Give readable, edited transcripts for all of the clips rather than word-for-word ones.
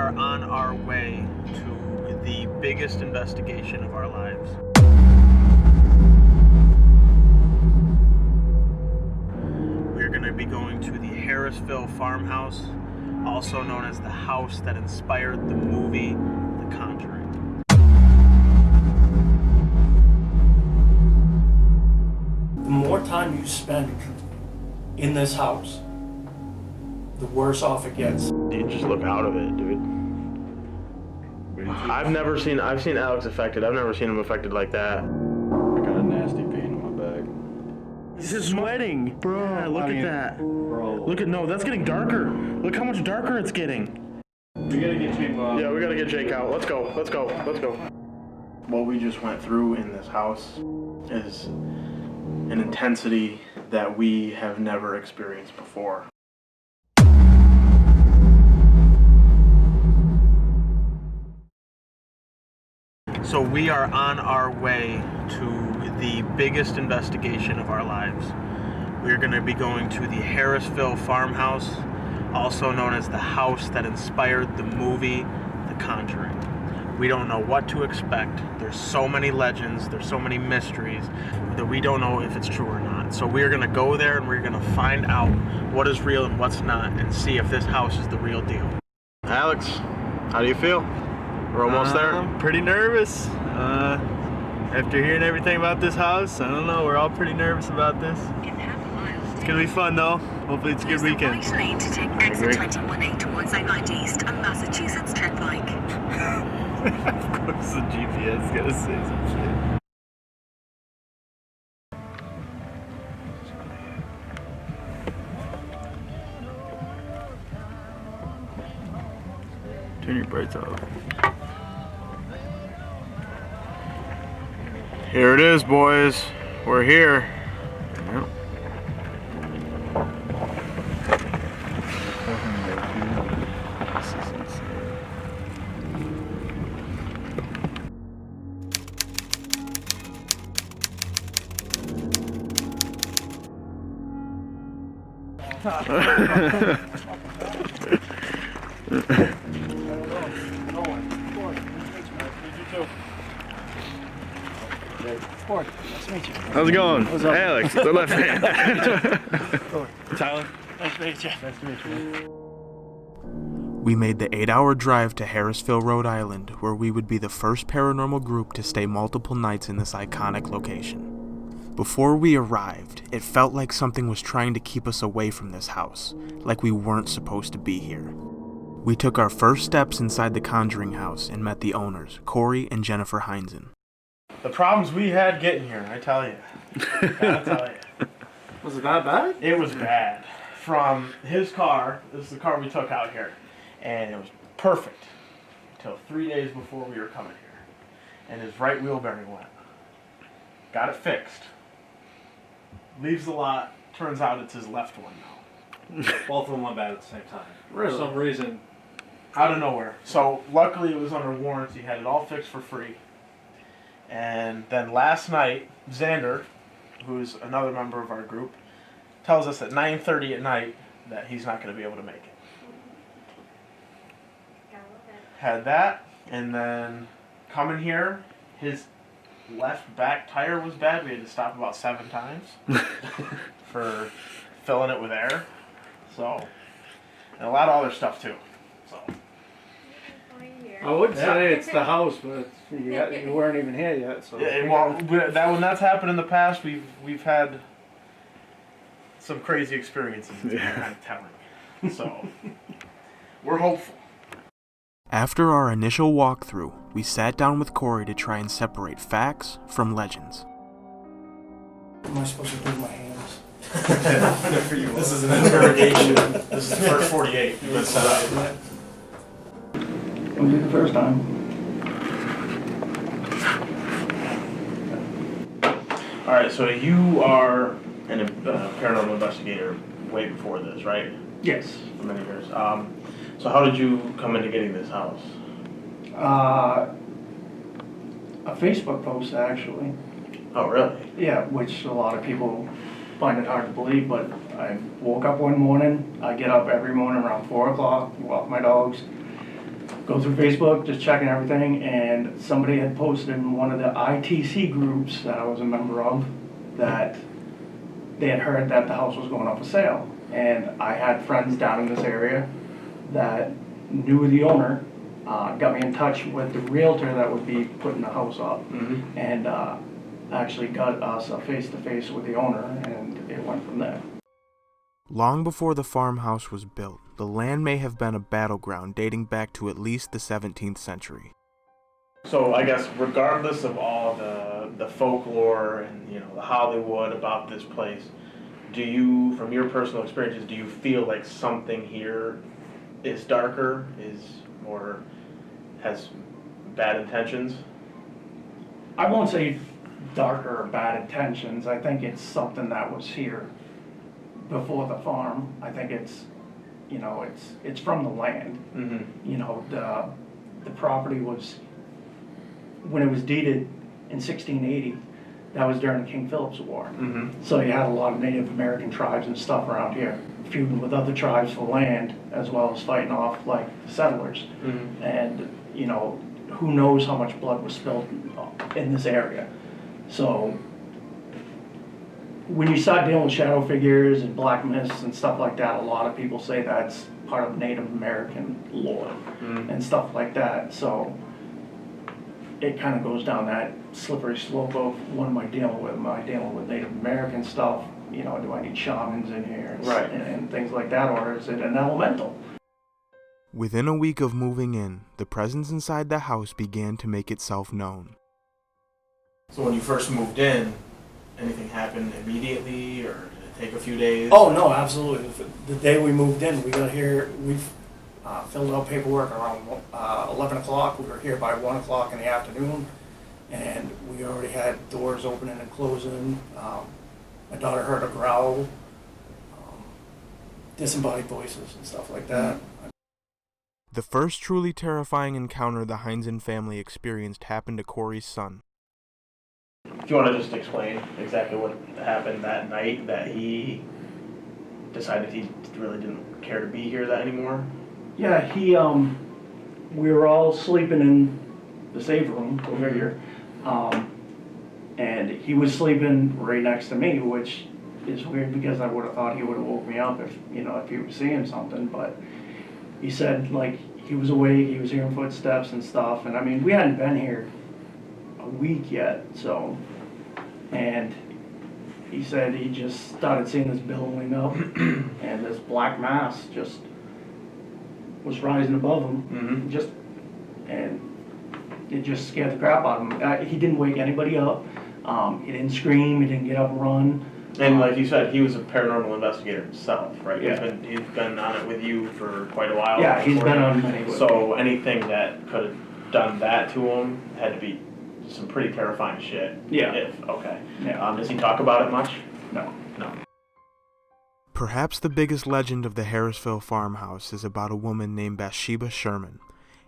are on our way to the biggest investigation of our lives. We're going to be going to the Harrisville farmhouse, also known as the house that inspired the movie The Conjuring. The more time you spend in this house, the worse off it gets. You just look out of it, dude. I've seen Alex affected. I've never seen him affected like that. I got a nasty pain in my back. This is sweating. Bro, yeah, look at that. Bro. Look at, no, that's getting darker. Look how much darker it's getting. We gotta get Jake out. Yeah, we gotta get Jake out. Let's go. What we just went through in this house is an intensity that we have never experienced before. So we are on our way to the biggest investigation of our lives. We're going to be going to the Harrisville farmhouse, also known as the house that inspired the movie The Conjuring. We don't know what to expect. There's so many legends, there's so many mysteries that we don't know if it's true or not. So we're going to go there and we're going to find out what is real and what's not and see if this house is the real deal. Alex, how do you feel? We're almost there. I'm pretty nervous. After hearing everything about this house, I don't know, we're all pretty nervous about this. It's gonna be fun though. Hopefully it's a good weekend. Use the right lane to take exit 21A towards I-90 East and Massachusetts Turnpike. Of course the GPS is gonna say some shit. Turn your brights off. Here it is, boys. We're here. Yep. Nice to meet you. How's it going? Alex, the left hand. Tyler, nice to meet you. Nice to meet you. We made the 8-hour drive to Harrisville, Rhode Island, where we would be the first paranormal group to stay multiple nights in this iconic location. Before we arrived, it felt like something was trying to keep us away from this house, like we weren't supposed to be here. We took our first steps inside the Conjuring house and met the owners, Cory and Jennifer Heinzen. The problems we had getting here, I tell you. Gotta tell you. Was it that bad? It was bad. From his car, this is the car we took out here, and it was perfect until 3 days before we were coming here. And his right wheel bearing went. Got it fixed. Leaves the lot, turns out it's his left one now. Both of them went bad at the same time. Really? For some reason. Out of nowhere. So luckily it was under warranty, had it all fixed for free. And then last night, Xander, who's another member of our group, tells us at 9:30 at night that he's not going to be able to make it. Had that, and then coming here, his left back tire was bad. We had to stop about 7 times for filling it with air. So, and a lot of other stuff too. So. I would say it's the house, but you weren't even here yet. So Yeah, well, when that's happened in the past, we've had some crazy experiences. It's kind of telling. So we're hopeful. After our initial walkthrough, we sat down with Cory to try and separate facts from legends. Am I supposed to do my hands? This is an interrogation. This is the first 48 you've been set up. Was it the first time? All right, so you are an paranormal investigator way before this, right? Yes. For many years. So how did you come into getting this house? A Facebook post, actually. Oh, really? Yeah, which a lot of people find it hard to believe, but I woke up one morning. I get up every morning around 4 o'clock, walk my dogs, go through Facebook, just checking everything, and somebody had posted in one of the ITC groups that I was a member of that they had heard that the house was going up for sale. And I had friends down in this area that knew the owner, got me in touch with the realtor that would be putting the house up, and actually got us a face-to-face with the owner, and it went from there. Long before the farmhouse was built, the land may have been a battleground dating back to at least the 17th century. So I guess regardless of all the folklore and the Hollywood about this place, do you, from your personal experiences, do you feel like something here is darker, or has bad intentions? I won't say darker or bad intentions. I think it's something that was here before the farm. I think it's from the land. The property was, when it was deeded in 1680, that was during the King Philip's War. So you had a lot of Native American tribes and stuff around here, feuding with other tribes for land, as well as fighting off like the settlers. And who knows how much blood was spilled in this area. So when you start dealing with shadow figures and black mists and stuff like that, a lot of people say that's part of Native American lore and stuff like that. So it kind of goes down that slippery slope of what am I dealing with? Am I dealing with Native American stuff? Do I need shamans in here and things like that, or is it an elemental? Within a week of moving in, the presence inside the house began to make itself known. So when you first moved in, anything happen immediately, or did it take a few days? Oh no, absolutely. The day we moved in, we got here. We filled out paperwork around 11 o'clock. We were here by 1 o'clock in the afternoon, and we already had doors opening and closing. My daughter heard a growl, disembodied voices and stuff like that. The first truly terrifying encounter the Heinzen family experienced happened to Cory's son. Do you want to just explain exactly what happened that night that he decided he really didn't care to be here anymore? Yeah, we were all sleeping in the save room over here, and he was sleeping right next to me, which is weird because I would have thought he would have woke me up if he was seeing something, but he said like he was awake, he was hearing footsteps and stuff, and I mean we hadn't been here a week yet, so, and he said he just started seeing this billowing up and this black mass just was rising above him, and it just scared the crap out of him. He didn't wake anybody up, he didn't scream, he didn't get up and run. And like you said, he was a paranormal investigator himself, right? Yeah. He's been on it with you for quite a while. Yeah, he's been on many with So anything that could have done that to him had to be some pretty terrifying shit. Yeah. Yeah. Does he talk about it much? No. Perhaps the biggest legend of the Harrisville farmhouse is about a woman named Bathsheba Sherman.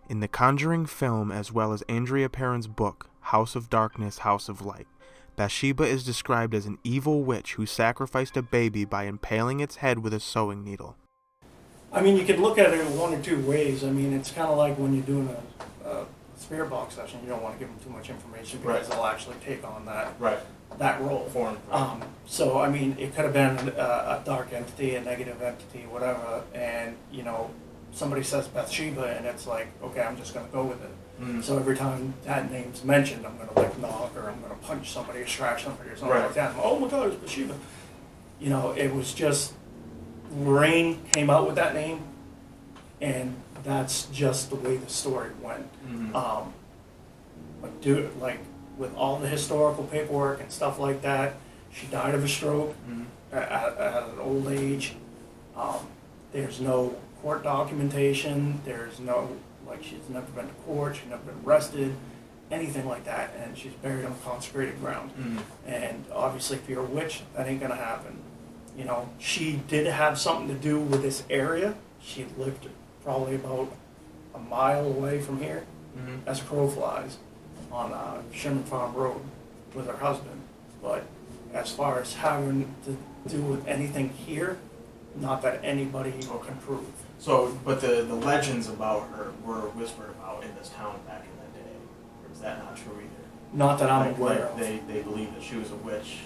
In the Conjuring film, as well as Andrea Perron's book, House of Darkness, House of Light, Bathsheba is described as an evil witch who sacrificed a baby by impaling its head with a sewing needle. I mean, you could look at it in one or two ways. I mean, it's kind of like when you're doing a spirit box session, you don't want to give them too much information because they'll actually take on that role. Form. So, I mean, it could have been a dark entity, a negative entity, whatever, and, somebody says Bathsheba, and it's like, okay, I'm just going to go with it. So every time that name's mentioned, I'm going to knock, or I'm going to punch somebody or scratch somebody or something like that. Oh my God, it's Bathsheba. It was just, Lorraine came out with that name, and that's just the way the story went. But with all the historical paperwork and stuff like that, she died of a stroke at an old age. There's no court documentation. There's no, she's never been to court. She's never been arrested, anything like that. And she's buried on consecrated ground. And obviously, if you're a witch, that ain't gonna happen. She did have something to do with this area. She lived probably about a mile away from here, as crow flies, on Sherman Farm Road with her husband. But as far as having to do with anything here, not that anybody can prove. So, but the legends about her were whispered about in this town back in that day. Or is that not true either? Not that I'm Like, aware of. They believe that she was a witch,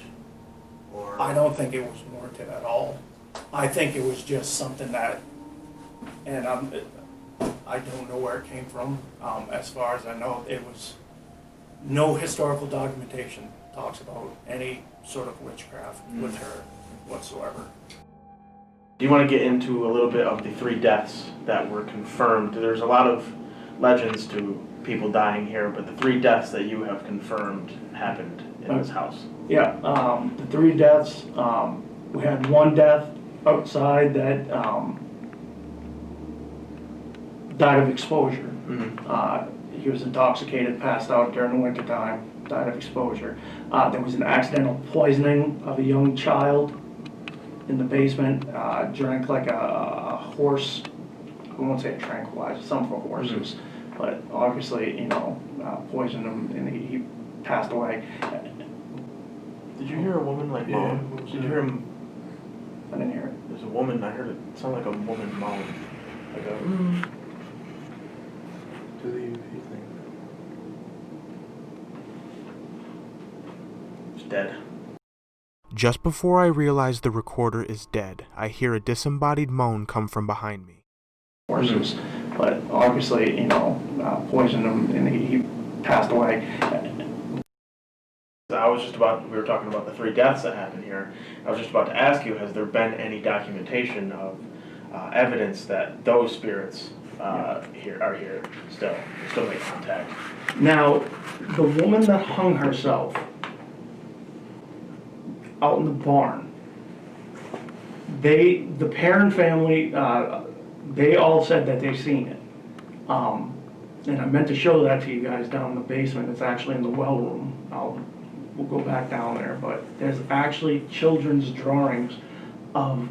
or I don't think it was warranted at all. I think it was just something that, and I don't know where it came from. As far as I know, it was no historical documentation talks about any sort of witchcraft with her whatsoever. Do you want to get into a little bit of the 3 deaths that were confirmed? There's a lot of legends to people dying here, but the 3 deaths that you have confirmed happened in this house. Yeah, the 3 deaths, we had 1 death outside that died of exposure. He was intoxicated, passed out during the winter time, died of exposure. There was an accidental poisoning of a young child in the basement, drank like a horse, I won't say a tranquilizer, something for horses, but obviously, poisoned him and he passed away. Did you hear a woman like moan? Did you hear him? I didn't hear it. There's a woman, I heard it sound like a woman moan. Like a, Do you think? it's dead. Just before I realize the recorder is dead, I hear a disembodied moan come from behind me. Horses, but obviously, poisoned him and he passed away. We were talking about the 3 deaths that happened here. I was just about to ask you, has there been any documentation of evidence that those spirits are here still make contact? Now, the woman that hung herself out in the barn, the parent family, they all said that they've seen it. And I meant to show that to you guys down in the basement. It's actually in the well room. We'll go back down there, but there's actually children's drawings of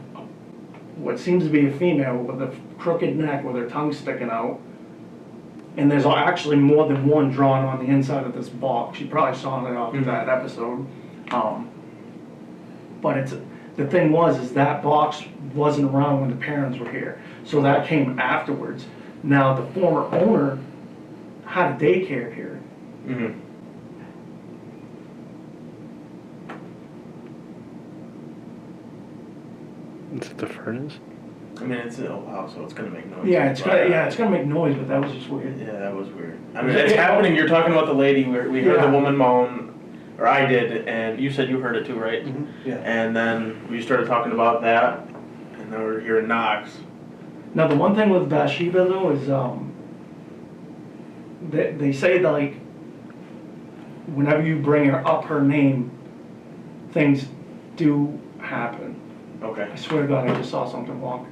what seems to be a female with a crooked neck with her tongue sticking out. And there's actually more than one drawn on the inside of this box. You probably saw it off of that episode. But the thing is that box wasn't around when the parents were here. So that came afterwards. Now, the former owner had a daycare here. Is it the furnace? I mean, it's an old house, so it's gonna make noise. Yeah, it's gonna make noise, but that was just weird. Yeah, that was weird. I mean, it's happening. You're talking about the lady. We heard the woman moan, or I did, and you said you heard it too, right? Yeah. And then we started talking about that, and then we're hearing knocks. Now, the one thing with Bathsheba though is they say that, like, whenever you bring her name, things do happen. Okay. I swear to God, I just saw something walk.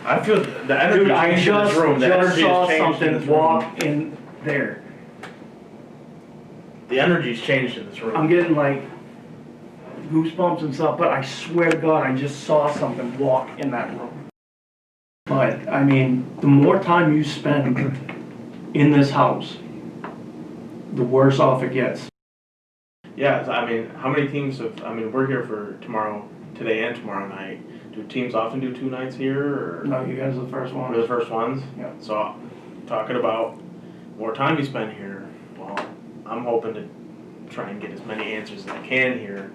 I feel the energy Dude, I changed in this room. The just energy saw has changed in something this room. walk in there. The energy's changed in this room. I'm getting like goosebumps and stuff, but I swear to God, I just saw something walk in that room. But, I mean, the more time you spend in this house, the worse off it gets. Yeah, I mean, how many teams we're here for today and tomorrow night. Do teams often do 2 nights here, or? No, you guys are the first one. We're the first ones? Yeah. So, talking about more time you spend here, well, I'm hoping to try and get as many answers as I can here.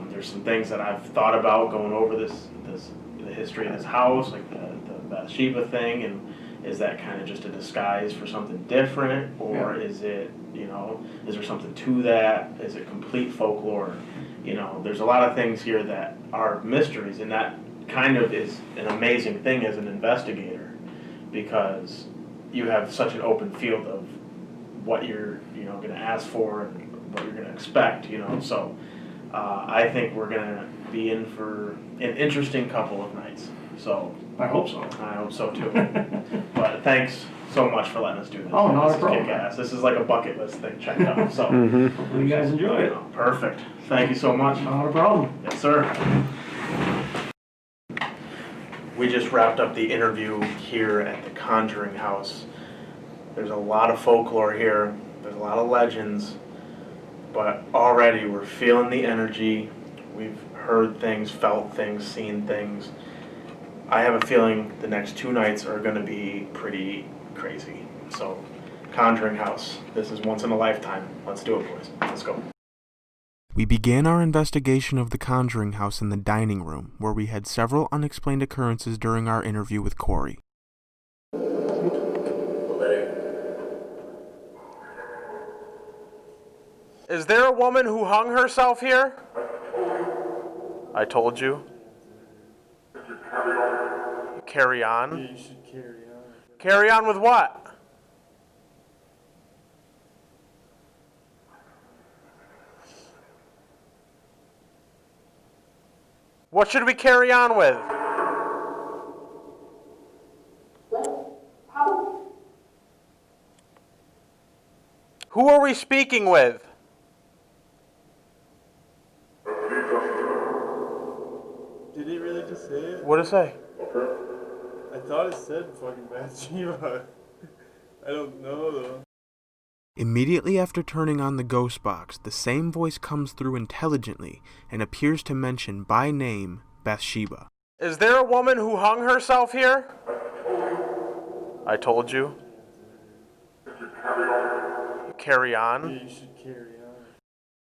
There's some things that I've thought about going over the history of this house, like the Bathsheba thing, and is that kind of just a disguise for something different, or is it, is there something to that? Is it complete folklore? There's a lot of things here that are mysteries, and that kind of is an amazing thing as an investigator, because you have such an open field of what you're, going to ask for and what you're going to expect, So I think we're going to be in for an interesting couple of nights. So I hope so. I hope so too. But thanks so much for letting us do this. Oh, not This a problem. is kick-ass. This is like a bucket list thing checked out. So Hopefully you guys enjoy it. perfect. Thank you so much. Not a problem. Yes, sir. We just wrapped up the interview here at the Conjuring house. There's a lot of folklore here. There's a lot of legends. But already we're feeling the energy. We've heard things, felt things, seen things. I have a feeling the next 2 nights are going to be pretty crazy. So, Conjuring House. This is once in a lifetime. Let's do it, boys. Let's go. We began our investigation of the Conjuring House in the dining room, where we had several unexplained occurrences during our interview with Cory. Is there a woman who hung herself here? I told you. Carry on? You should carry on. Carry on with what? What should we carry on with? Who are we speaking with? Did he really just say it? What did it say? I thought it said fucking Bathsheba. I don't know though. Immediately after turning on the ghost box, the same voice comes through intelligently and appears to mention by name Bathsheba. Is there a woman who hung herself here? I told you. Carry on? Yeah, you should carry on.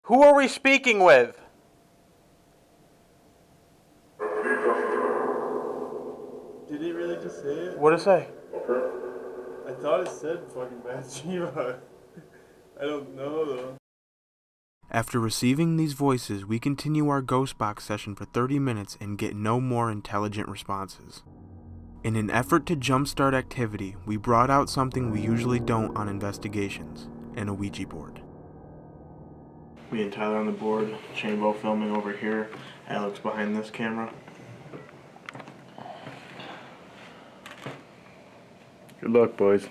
Who are we speaking with? Did he really just say it? What did it say? I thought it said fucking Bathsheba. I don't know though. After receiving these voices, we continue our ghost box session for 30 minutes and get no more intelligent responses. In an effort to jumpstart activity, we brought out something we usually don't on investigations, an Ouija board. Me and Tyler on the board, Chambo filming over here, Alex behind this camera. Good luck, boys.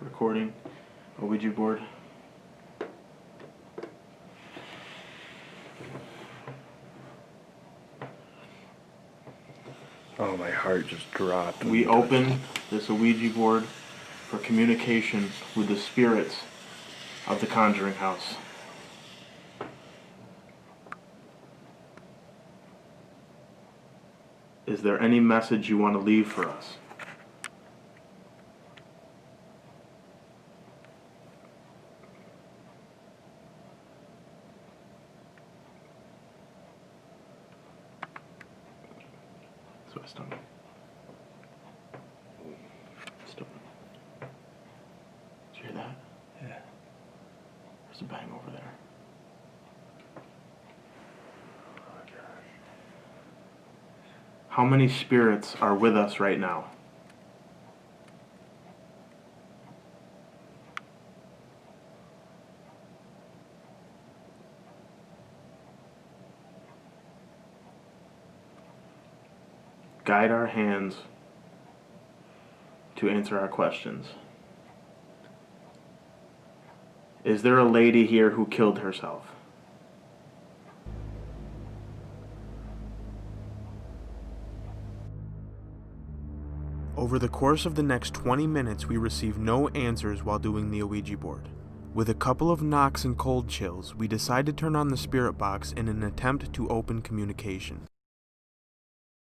Recording a Ouija board. Oh, my heart just dropped. We open this Ouija board for communication with the spirits of the Conjuring House. Is there any message you want to leave for us? So I stumbled. Did you hear that? Yeah. There's a bang over there. Oh, gosh. How many spirits are with us right now? Guide our hands to answer our questions. Is there a lady here who killed herself? Over the course of the next 20 minutes, we received no answers while doing the Ouija board. With a couple of knocks and cold chills, we decided to turn on the spirit box in an attempt to open communication.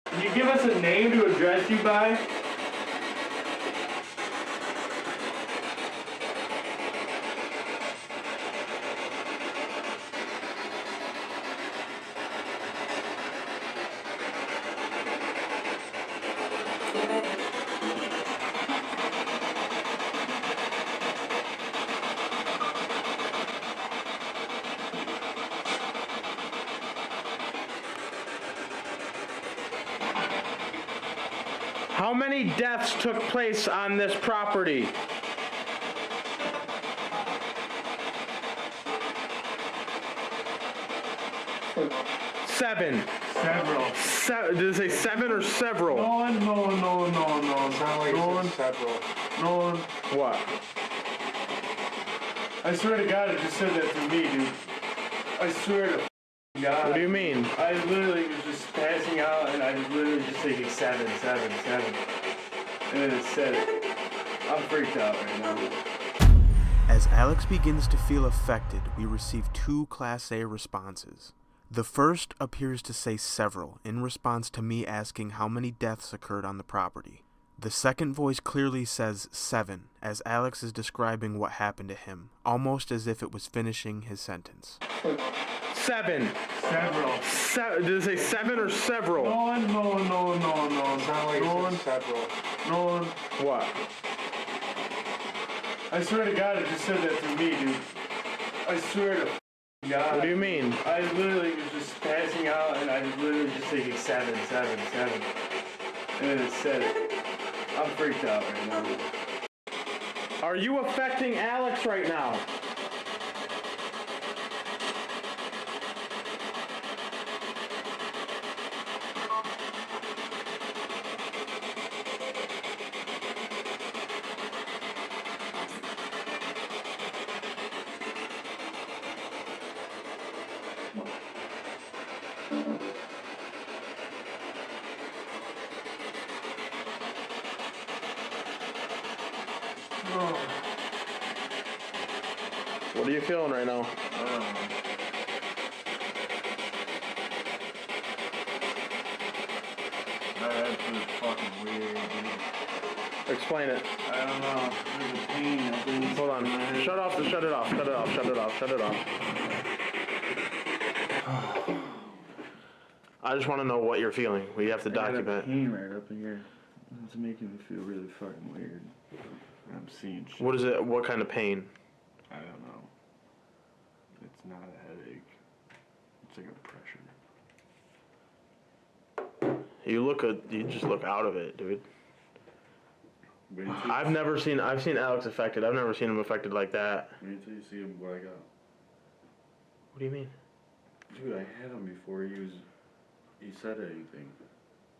Can you give us a name to address you by? How many deaths took place on this property? Seven. Several. Did it say seven or several? No. Sound like Nolan? several. Nolan. What? I swear to God, it just said that to me, dude. I swear to God. What do you mean? I literally was just passing out, and I was literally just thinking 7. And then it said it. I'm freaked out right now. As Alex begins to feel affected, we receive 2 Class A responses. The first appears to say several, in response to me asking how many deaths occurred on the property. The second voice clearly says 7, as Alex is describing what happened to him, almost as if it was finishing his sentence. 7. Several. Did it say 7 or several? No. Several. No. What? I swear to God, it just said that to me, dude. I swear to God. What do you mean? I literally was just passing out, and I was literally just thinking 7. And then it said it. I'm freaked out right now. Are you affecting Alex right now? What are you feeling right now? That's just fucking weird, dude. Explain it. I don't know. There's a pain, I think. Hold on. Shut it off. I just want to know what you're feeling. We have to I got a document. pain right up in here. It's making me feel really fucking weird. I'm seeing shit. What is it? What kind of pain? I don't know. It's not a headache. It's like a pressure. You just look out of it, dude. Wait until, I've seen Alex affected. I've never seen him affected like that. wait until you see what I got. What do you mean? Dude, I had him before he said anything.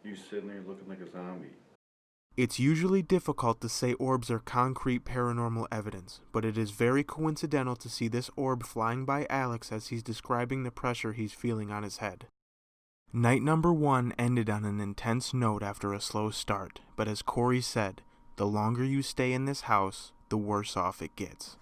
He was sitting there looking like a zombie. It's usually difficult to say orbs are concrete paranormal evidence, but it is very coincidental to see this orb flying by Alex as he's describing the pressure he's feeling on his head. Night number 1 ended on an intense note after a slow start, but as Cory said, the longer you stay in this house, the worse off it gets.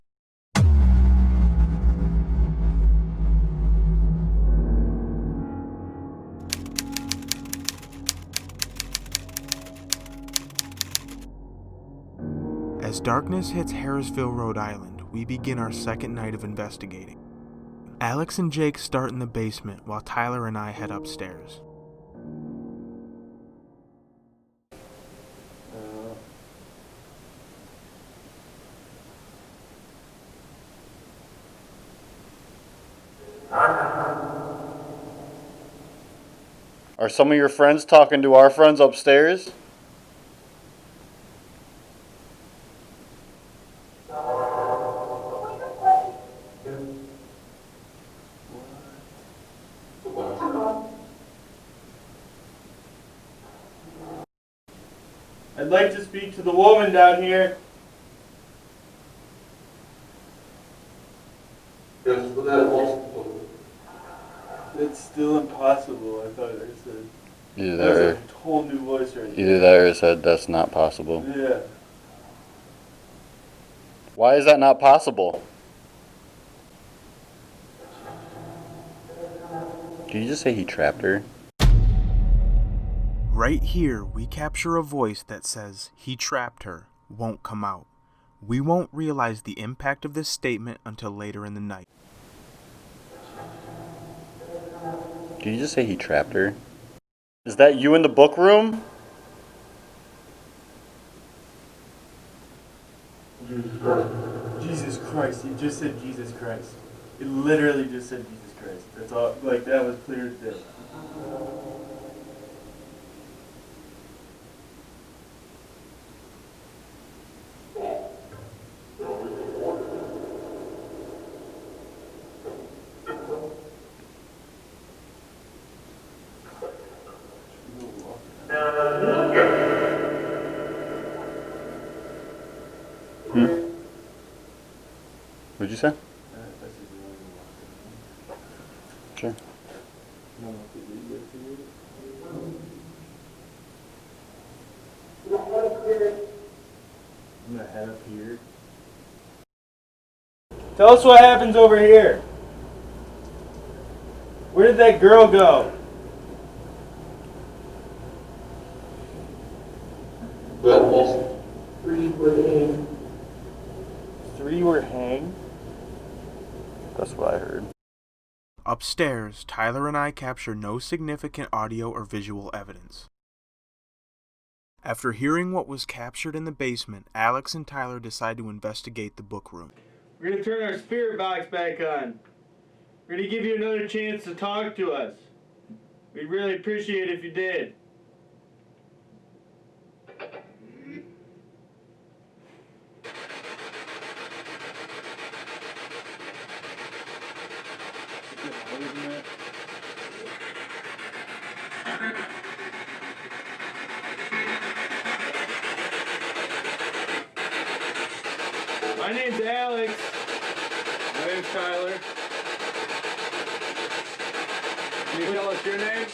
As darkness hits Harrisville, Rhode Island, we begin our second night of investigating. Alex and Jake start in the basement while Tyler and I head upstairs. Are some of your friends talking to our friends upstairs? I'd like to speak to the woman down here. It's still impossible, I thought I said. Either That's that, a whole new voice right either that or said that's not possible. there. Yeah. Why is that not possible? Did you just say he trapped her? Right here, we capture a voice that says, "He trapped her, won't come out." We won't realize the impact of this statement until later in the night. Did you just say he trapped her? Is that you in the book room? Jesus Christ, you just said Jesus Christ. It literally just said Jesus Christ. That's all, like, that was clear as day. What'd you say? Sure. I'm gonna head up here. Tell us what happens over here. Where did that girl go? Three were hanged? That's what I heard. Upstairs, Tyler and I capture no significant audio or visual evidence. After hearing what was captured in the basement, Alex and Tyler decide to investigate the book room. We're going to turn our spirit box back on. We're going to give you another chance to talk to us. We'd really appreciate it if you did. My name's Alex. My name's Tyler. Can you tell us your name?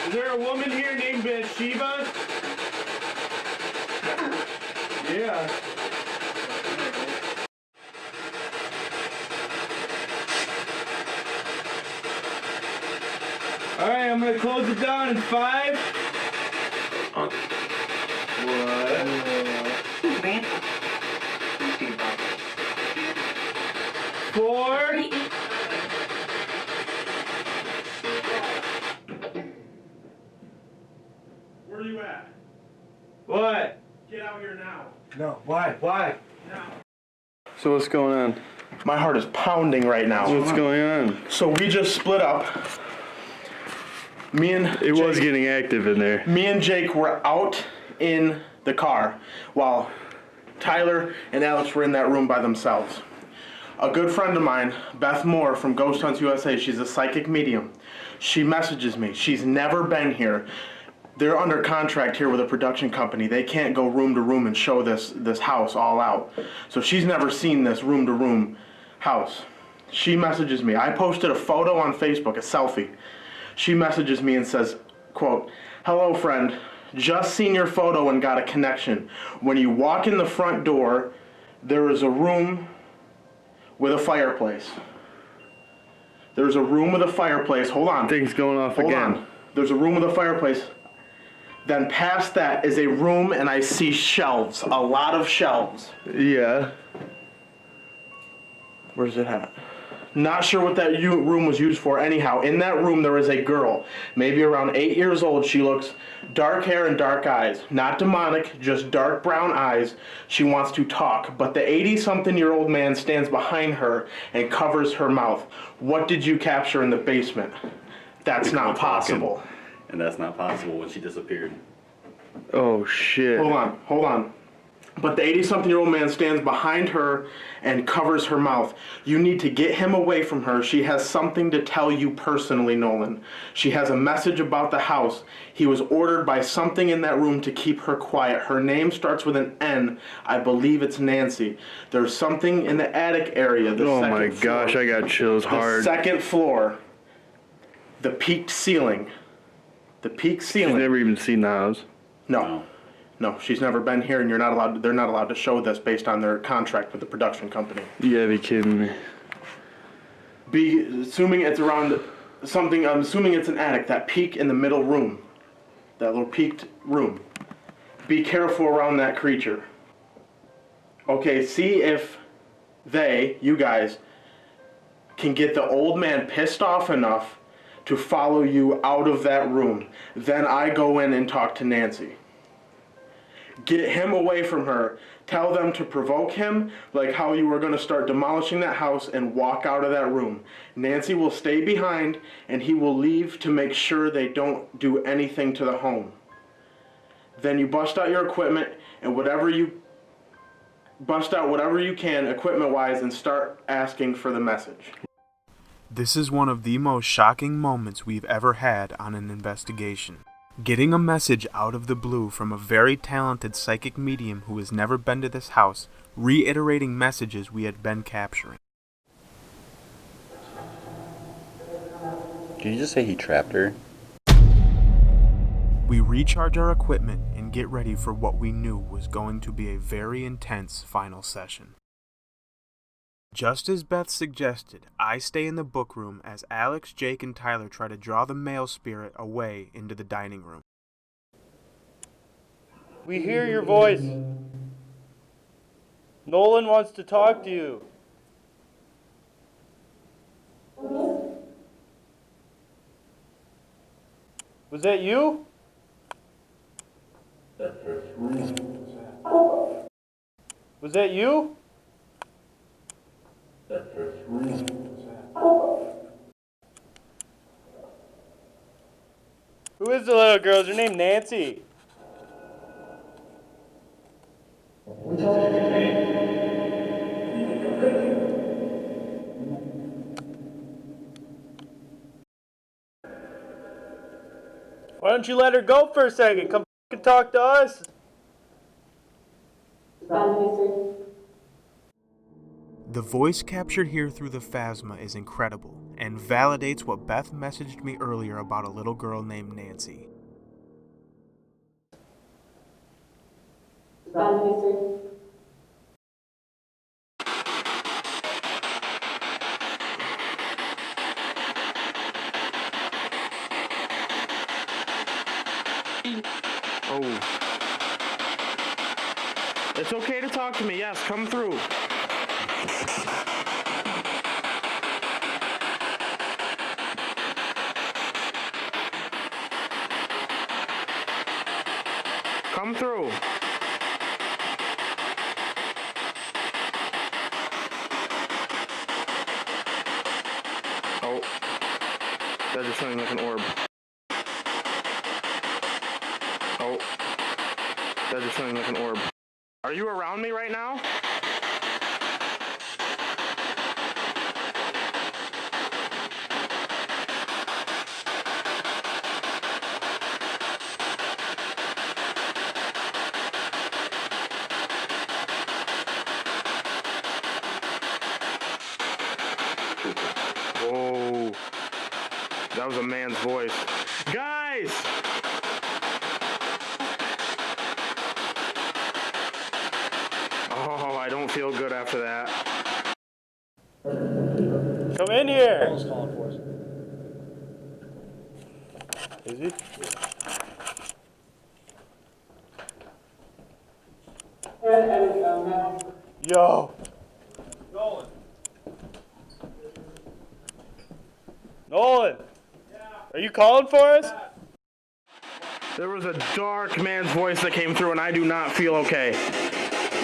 Is there a woman here named Bathsheba? Yeah. Alright, I'm gonna close it down in 5. What? 4. Where are you at? What? Get out here now. No, why? Why? Now. So what's going on? My heart is pounding right now. What's going on? So we just split up. It was getting active in there. Me and Jake were out in the car while Tyler and Alex were in that room by themselves. A good friend of mine, Beth Moore from Ghost Hunts USA, she's a psychic medium. She messages me. She's never been here. They're under contract here with a production company. They can't go room to room and show this house all out. So she's never seen this room to room house. She messages me. I posted a photo on Facebook, a selfie. She messages me and says, quote, "Hello friend, just seen your photo and got a connection. When you walk in the front door, there is a room with a fireplace. There's a room with a fireplace. Hold on. Things going off Hold again. on. There's a room with a fireplace. Then past that is a room and I see shelves, a lot of shelves." Yeah. Where's it at? Not sure what that room was used for. Anyhow, in that room there is a girl, maybe around 8 years old. She looks dark hair and dark eyes. Not demonic, just dark brown eyes. She wants to talk, but the 80-something-year-old man stands behind her and covers her mouth. What did you capture in the basement? That's not possible. And that's not possible when she disappeared. Oh shit. Hold on. But the 80-something-year-old man stands behind her and covers her mouth. You need to get him away from her. She has something to tell you personally, Nolan. She has a message about the house. He was ordered by something in that room to keep her quiet. Her name starts with an N. I believe it's Nancy. There's something in the attic area. Oh my gosh, I got chills hard. The second floor. The peaked ceiling. The peaked ceiling. She's never even seen the house. No, she's never been here, and they're not allowed to show this based on their contract with the production company. You gotta be kidding me. Assuming it's around something, I'm assuming it's an attic, that peak in the middle room. That little peaked room. Be careful around that creature. Okay, see if you guys, can get the old man pissed off enough to follow you out of that room. Then I go in and talk to Nancy. Get him away from her. Tell them to provoke him, like how you were going to start demolishing that house and walk out of that room. Nancy will stay behind, and he will leave to make sure they don't do anything to the home. Then you bust out your equipment, and whatever you can, equipment-wise, and start asking for the message. This is one of the most shocking moments we've ever had on an investigation. Getting a message out of the blue from a very talented psychic medium who has never been to this house, reiterating messages we had been capturing. Did you just say he trapped her? We recharge our equipment and get ready for what we knew was going to be a very intense final session. Just as Beth suggested, I stay in the book room as Alex, Jake, and Tyler try to draw the male spirit away into the dining room. We hear your voice. Nolan wants to talk to you. Was that you? Was that you? Who is the little girl? Is her name Nancy? Why don't you let her go for a second? Come and talk to us. The voice captured here through the phasma is incredible and validates what Beth messaged me earlier about a little girl named Nancy. Oh. It's okay to talk to me. Yes, come through. Come through. Oh. That just sounded like an orb. Oh. That just sounded like an orb. Are you around me right now? Whoa. That was a man's voice. Guys! Oh, I don't feel good after that. Come in here. Is he? Yo. Nolan. Nolan. Are you calling for us? There was a dark man's voice that came through, and I do not feel okay.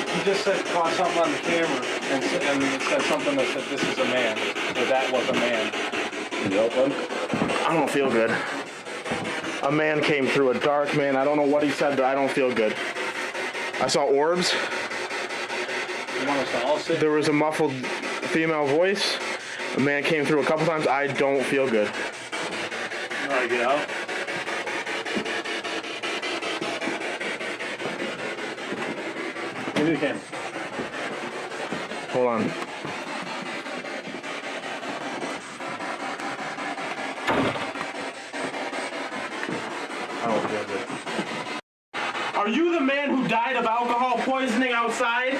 He just said, caught something on the camera, and it said something that said, this is a man, or that was a man. Can you help him? I don't feel good. A man came through, a dark man. I don't know what he said, but I don't feel good. I saw orbs. You want us to all sit? There was a muffled female voice. A man came through a couple times. I don't feel good. You want to get out? Give me the camera. Hold on. I don't feel good. Are you the man who died of alcohol poisoning outside?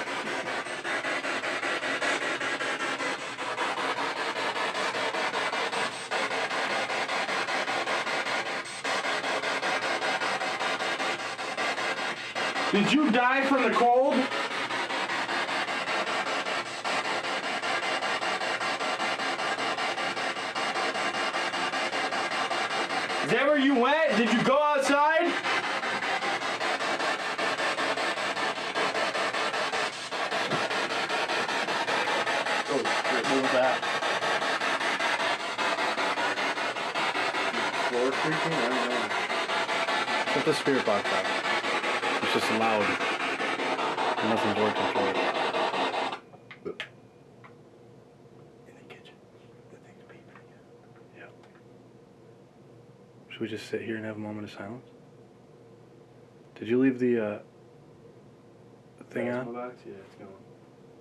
Did you die from the cold? Is that where you went? Did you go outside? Oh, shit, what was that? Floor creaking? I don't know. Put the spirit box out. It's just loud. Nothing door control. In the kitchen. The thing's beeping again. Yep. Should we just sit here and have a moment of silence? Did you leave the thing on? Box? Yeah, it's going.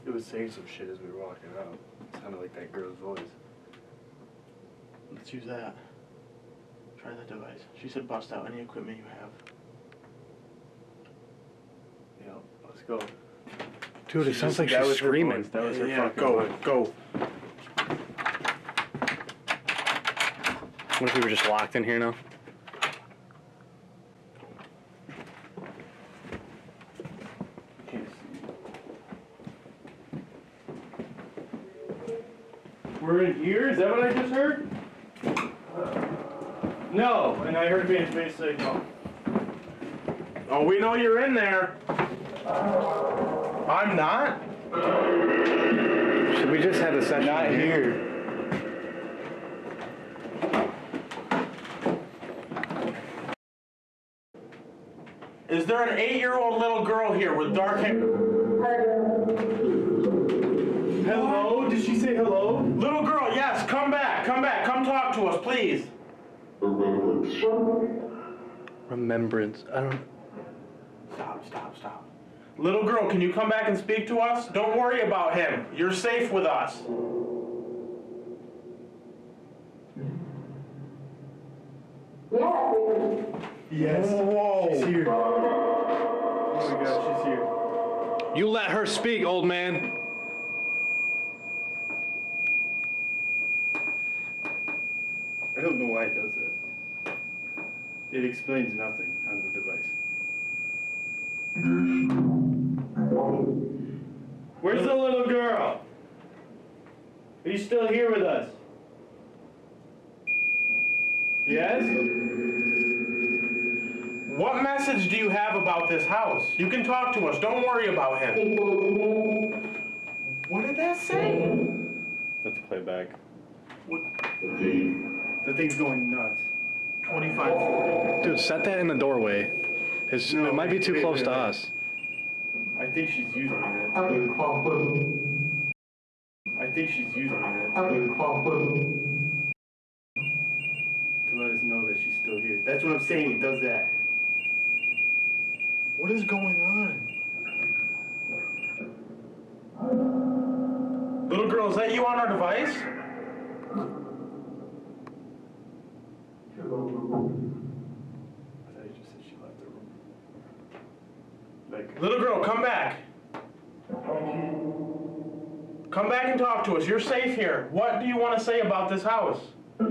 It was saying some shit as we were walking out. It sounded like that girl's voice. Let's use that. Try the device. She said bust out any equipment you have. Yeah, let's go. Dude, it sounds like that she's was her screaming. voice. That was her Yeah, fucking go, voice. go. What if we were just locked in here now? Can't see. We're in here? Is that what I just heard? No, and I heard me in space signal. Oh, we know you're in there. I'm not. Should we just have a session? Not here. Is there an 8-year-old little girl here with dark hair? Hello? Did she say hello? Little girl, yes, come back, come talk to us, please. Remembrance. I don't. Stop. Little girl, can you come back and speak to us? Don't worry about him. You're safe with us. Yes. Whoa. She's here. Oh my god, she's here. You let her speak, old man. I don't know why it does that. It explains nothing on the device. Where's the little girl? Are you still here with us? Yes? What message do you have about this house? You can talk to us. Don't worry about him. What did that say? Let's play back. The thing's going nuts. 2540. Dude, set that in the doorway. No, it might be too wait, close wait, to wait. us. I think she's using it. I think she's using it to let us know that she's still here. That's what I'm saying, it does that. What is going on? Little girl, is that you on our device? I thought you just said she left the room. Like, Little girl, come back. Come back and talk to us. You're safe here. What do you want to say about this house? That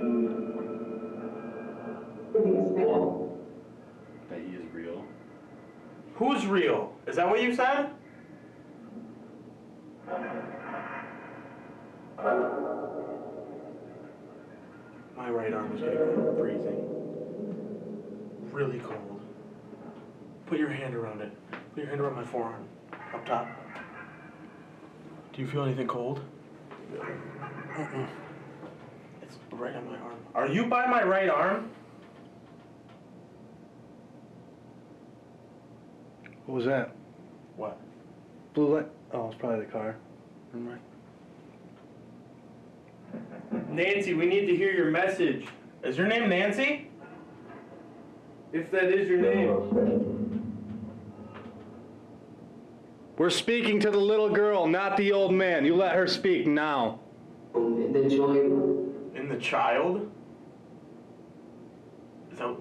he is real. Who's real? Is that what you said? My right arm is getting freezing. Really cold. Put your hand around it. Put your hand around my forearm. Up top. Do you feel anything cold? It's right on my arm. Are you by my right arm? What was that? What? Blue light? Oh, it's probably the car. Never mind. Nancy, we need to hear your message. Is your name Nancy? If that is your name. We're speaking to the little girl, not the old man. You let her speak now. In the child? Is that...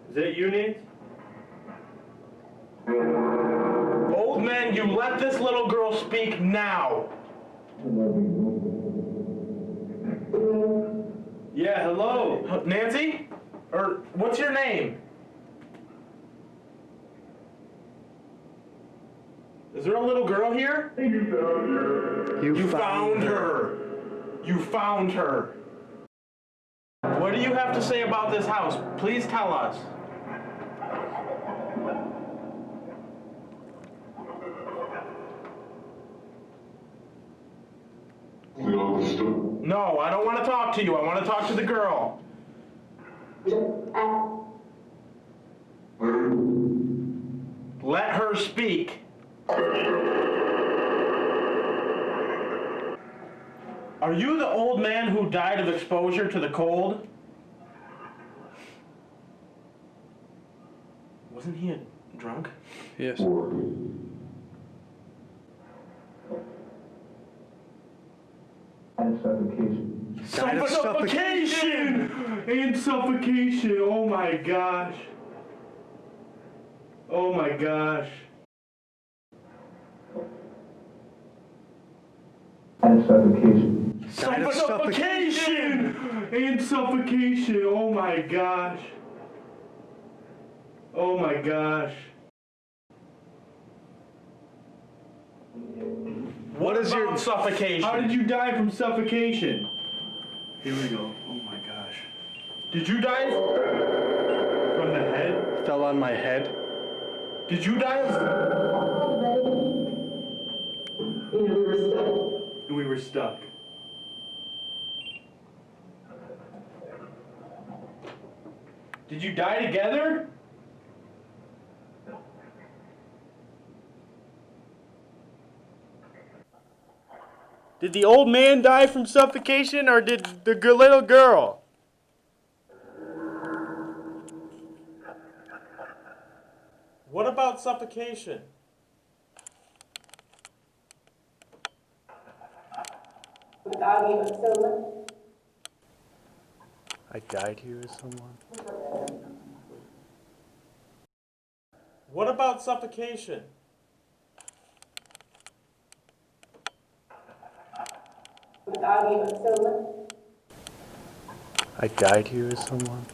Is that you, Nancy? Old man, you let this little girl speak now. Yeah, hello. Nancy? Or what's your name? Is there a little girl here? You found her. You found her. What do you have to say about this house? Please tell us. No, I don't want to talk to you. I want to talk to the girl. Let her speak. Are you the old man who died of exposure to the cold? Wasn't he a drunk? Yes. Suffocation! And suffocation! Oh my gosh. Oh my gosh. Suffocation! And suffocation! Oh my gosh. Oh my gosh. What is your suffocation? How did you die from suffocation? Here we go. Oh my gosh. Did you die from the head? Fell on my head. Did you die? We were stuck. Did you die together? Did the old man die from suffocation or did the little girl? What about suffocation? I died here with someone. What about suffocation? I died here with someone.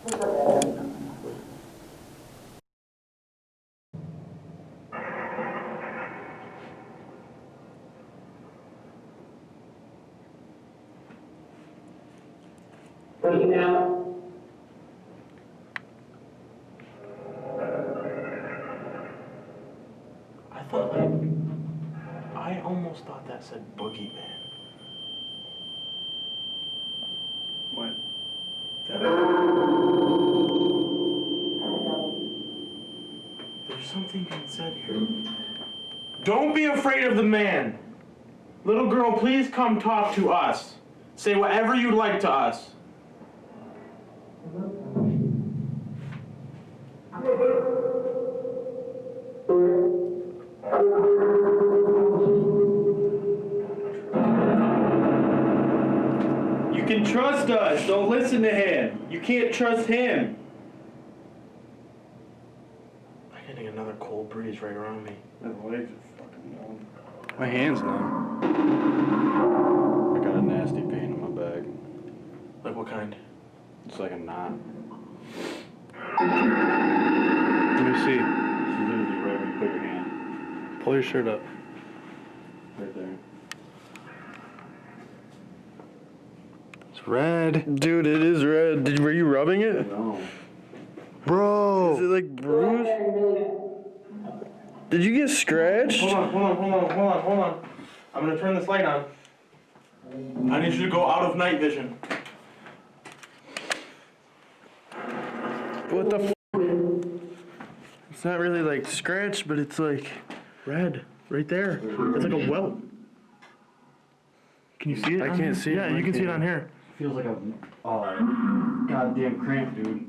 I almost thought that said boogeyman. What? There's something being said here. Don't be afraid of the man. Little girl, please come talk to us. Say whatever you'd like to us. You can trust us. Don't listen to him. You can't trust him. I'm getting another cold breeze right around me. My legs are fucking numb. My hand's numb. I got a nasty pain in my back. Like what kind? It's like a knot. Let me see. It's literally right where you put your hand. Pull your shirt up. Right there. It's red. Dude, it is red. Were you rubbing it? No. Bro. Is it like bruised? Did you get scratched? Hold on. I'm gonna turn this light on. I need you to go out of night vision. What the f? It's not really like scratched, but it's like red right there. It's like a welt. Can you see it? I can't see it. Yeah, you can see it on here. Feels like a goddamn cramp, dude.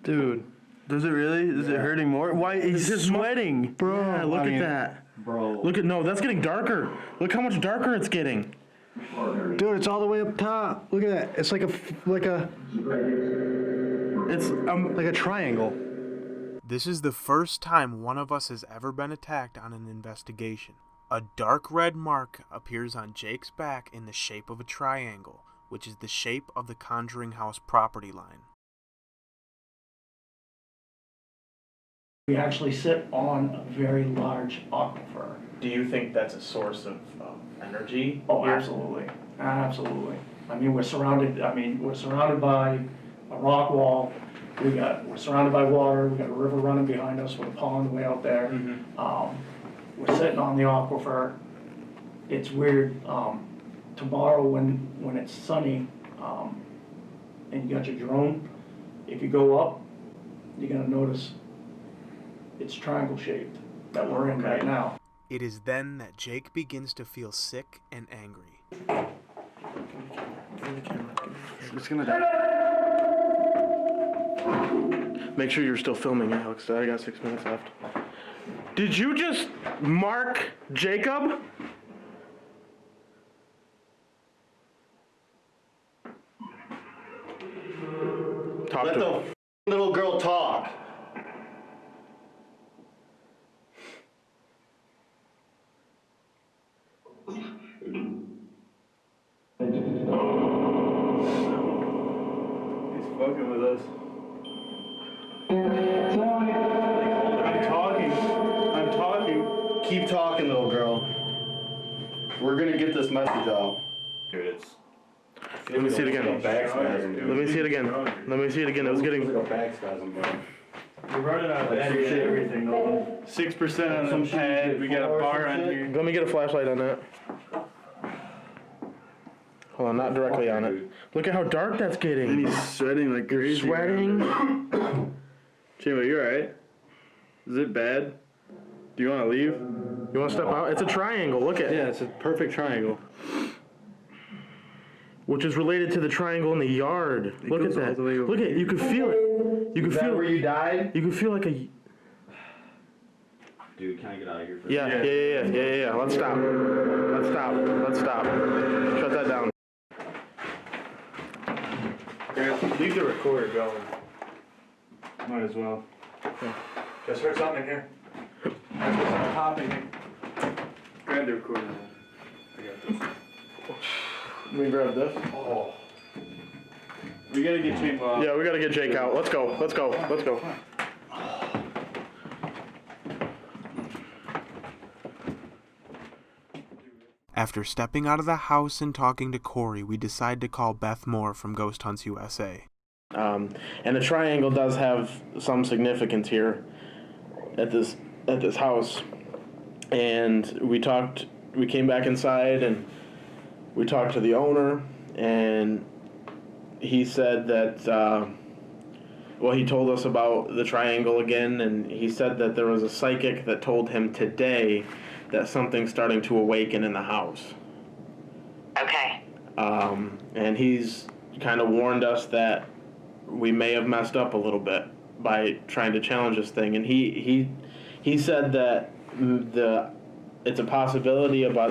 Dude, does it really? Is it hurting more? Why? He's just sweating. Bro, yeah, look at that. Bro. Look at, no, that's getting darker. Look how much darker it's getting. Dude, it's all the way up top. Look at that. It's like a It's like a triangle. This is the first time one of us has ever been attacked on an investigation. A dark red mark appears on Jake's back in the shape of a triangle, which is the shape of the Conjuring house property line. We actually sit on a very large aquifer. Do you think that's a source of energy? Oh, here? absolutely, absolutely. I mean, we're surrounded by a rock wall. We're surrounded by water. We got a river running behind us with a pond way out there. Mm-hmm. We're sitting on the aquifer. It's weird. Tomorrow when it's sunny, and you got your drone, if you go up, you're gonna notice it's triangle shaped that we're in right now. It is then that Jake begins to feel sick and angry. It's gonna die. Make sure you're still filming, Alex. I got 6 minutes left. Did you just mark Jacob? talk Let to the little girl talk. He's fucking with us. I'm talking. Keep talking, little girl. We're gonna get this message out. Dude, it's. Let me see it again. Let me see it again. Let me see it again. It was getting. Back spasm, bro. We're running out of battery and everything, Nolan. 6% on the pad. We got a bar on here. Let me get a flashlight on that. Hold on, not directly on it. Look at how dark that's And getting. he's sweating like crazy. Sweating. Chambo, you alright? Is it bad? Do you want to leave? You want to step out? It's a triangle. Look at it. Yeah, it's a perfect triangle. Which is related to the triangle in the yard. Look at goes all that. the way over Look at it. You can feel it. You can feel. Where you died? You can feel like a. Dude, can I get out of here for Yeah. Let's stop. Let's stop. Shut that down. Here, leave the recorder going. Might as well. Just heard something in here. There's something popping here. Grab the recorder. I got this. Let me grab this. Oh. We gotta get Chambo out. Yeah, we gotta get Jake out. Let's go. After stepping out of the house and talking to Cory, we decide to call Beth Moore from Ghost Hunts USA. And the triangle does have some significance here at this house. And we came back inside and we talked to the owner, and he said that, he told us about the triangle again, and he said that there was a psychic that told him today that something's starting to awaken in the house. Okay. And he's kind of warned us that we may have messed up a little bit by trying to challenge this thing. And he said that it's a possibility about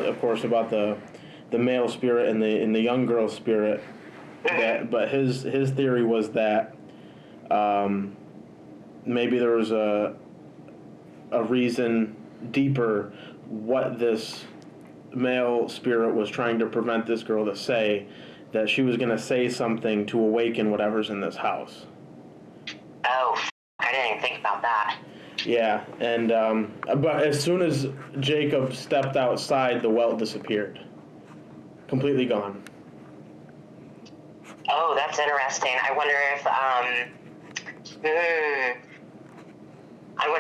the male spirit and the young girl spirit. But his theory was that maybe there was a reason deeper what this male spirit was trying to prevent this girl to say, that she was going to say something to awaken whatever's in this house. Oh, I didn't even think about that. Yeah, and but as soon as Jacob stepped outside, the welt disappeared. Completely gone. Oh, that's interesting. I wonder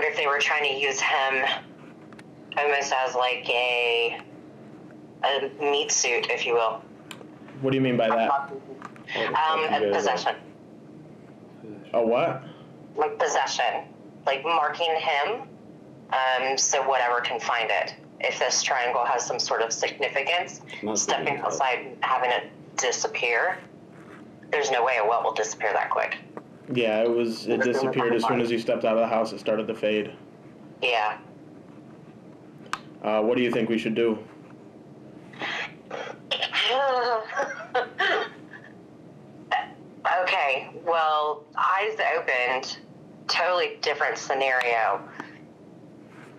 if they were trying to use him almost as like a meat suit, if you will. What do you mean by that? A possession. A what? Like possession. Like marking him, so whatever can find it. If this triangle has some sort of significance, stepping outside and having it disappear, there's no way a welt will disappear that quick. Yeah, it disappeared as soon as he stepped out of the house. It started to fade. Yeah. What do you think we should do? Okay, well, eyes opened, totally different scenario.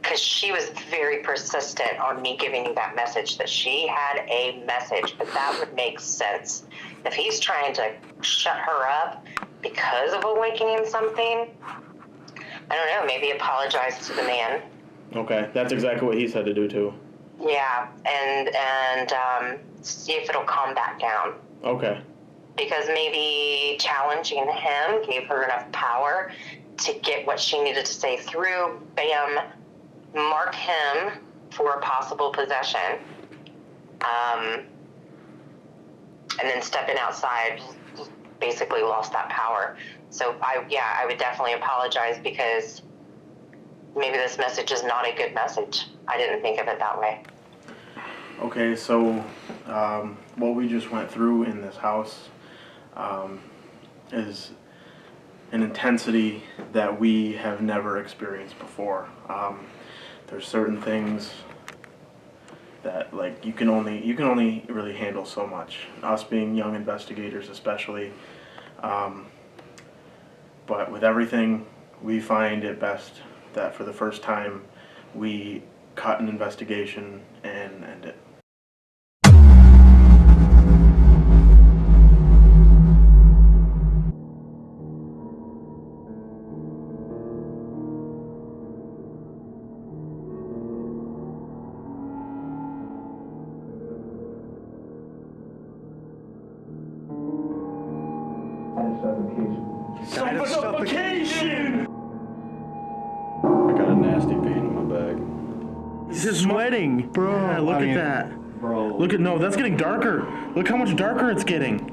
Because she was very persistent on me giving you that message, that she had a message, but that would make sense. If he's trying to shut her up because of awakening something, I don't know, maybe apologize to the man. Okay, that's exactly what he said to do too. Yeah, and see if it'll calm back down. Okay. Because maybe challenging him gave her enough power to get what she needed to say through. Bam, mark him for a possible possession. And then stepping outside basically lost that power. So I would definitely apologize, because maybe this message is not a good message. I didn't think of it that way. Okay, so what we just went through in this house is an intensity that we have never experienced before. There's certain things that, like, you can only really handle so much. Us being young investigators, especially, But with everything, we find it best that for the first time, we cut an investigation and end it. Suffocation! I got a nasty pain in my back. He's just sweating. Bro, yeah, look at that. Bro. Look at, no, that's getting darker. Look how much darker it's getting.